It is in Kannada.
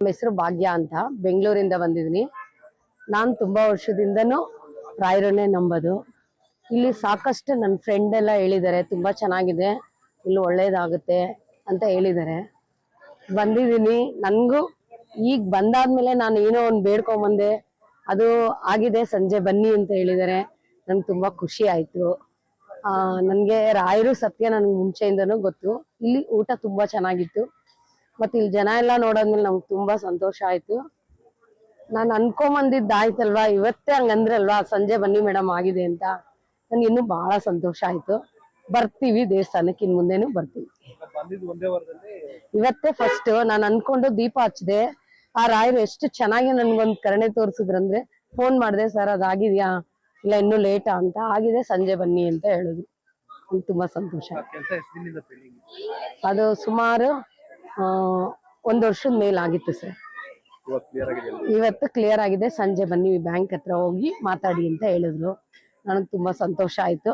ನಮ್ಮ ಹೆಸರು ಭಾಗ್ಯ ಅಂತ, ಬೆಂಗಳೂರಿಂದ ಬಂದಿದ್ದೀನಿ. ನಾನು ತುಂಬಾ ವರ್ಷದಿಂದನೂ ರಾಯರನ್ನೇ ನಂಬೋದು. ಇಲ್ಲಿ ಸಾಕಷ್ಟು ನನ್ನ ಫ್ರೆಂಡ್ ಎಲ್ಲ ಹೇಳಿದ್ದಾರೆ ತುಂಬಾ ಚೆನ್ನಾಗಿದೆ, ಇಲ್ಲಿ ಒಳ್ಳೇದಾಗುತ್ತೆ ಅಂತ ಹೇಳಿದ್ದಾರೆ. ಬಂದಿದ್ದೀನಿ. ನನಗೂ ಈಗ ಬಂದಾದ್ಮೇಲೆ ನಾನು ಏನೋ ಒಂದು ಬೇಡ್ಕೊಂಬಂದೆ, ಅದು ಆಗಿದೆ. ಸಂಜೆ ಬನ್ನಿ ಅಂತ ಹೇಳಿದ್ದಾರೆ. ನಂಗೆ ತುಂಬಾ ಖುಷಿ ಆಯ್ತು. ನನಗೆ ರಾಯರು ಸತ್ಯ ನನಗೆ ಮುಂಚೆಯಿಂದನೂ ಗೊತ್ತು. ಇಲ್ಲಿ ಊಟ ತುಂಬಾ ಚೆನ್ನಾಗಿತ್ತು, ಮತ್ತೆ ಇಲ್ಲಿ ಜನ ಎಲ್ಲ ನೋಡಾದ್ಮೇಲೆ ನಮ್ಗೆ ತುಂಬಾ ಸಂತೋಷ ಆಯ್ತು. ನಾನು ಅನ್ಕೊಂಬಂದಿದ್ದಾಯ್ತಲ್ವಾ, ಇವತ್ತೇ ಹಂಗಂದ್ರಲ್ವಾ ಸಂಜೆ ಬನ್ನಿ ಮೇಡಮ್ ಆಗಿದೆ ಅಂತ, ನನ್ಗೆ ಇನ್ನೂ ಬಹಳ ಸಂತೋಷ ಆಯ್ತು. ಬರ್ತೀವಿ ದೇವಸ್ಥಾನಕ್ಕೆ, ಇನ್ ಮುಂದೆನೂ ಬರ್ತೀವಿ. ಇವತ್ತೇ ಫಸ್ಟ್ ನಾನು ಅನ್ಕೊಂಡು ದೀಪ ಹಚ್ಚಿದೆ. ಆ ರಾಯರು ಎಷ್ಟು ಚೆನ್ನಾಗಿ ನನ್ಗೊಂದ್ ಕರುಣೆ ತೋರಿಸಿದ್ರಂದ್ರೆ, ಫೋನ್ ಮಾಡಿದೆ, ಸರ್ ಅದಾಗಿದ್ಯಾ, ಇಲ್ಲ ಇನ್ನೂ ಲೇಟಾ ಅಂತ. ಆಗಿದೆ, ಸಂಜೆ ಬನ್ನಿ ಅಂತ ಹೇಳಿದ್ರು. ನಂಗೆ ತುಂಬಾ ಸಂತೋಷ. ಅದು ಸುಮಾರು 1 ವರ್ಷದ ಮೇಲಾಗಿತ್ತು ಸರ್. ಇವತ್ತು ಕ್ಲಿಯರ್ ಆಗಿದೆ. ಸಂಜೆ ಬನ್ನಿ ಬ್ಯಾಂಕ್ ಹತ್ರ ಹೋಗಿ ಮಾತಾಡಿ ಅಂತ ಹೇಳಿದ್ರು. ನನಗೆ ತುಂಬಾ ಸಂತೋಷ ಆಯ್ತು.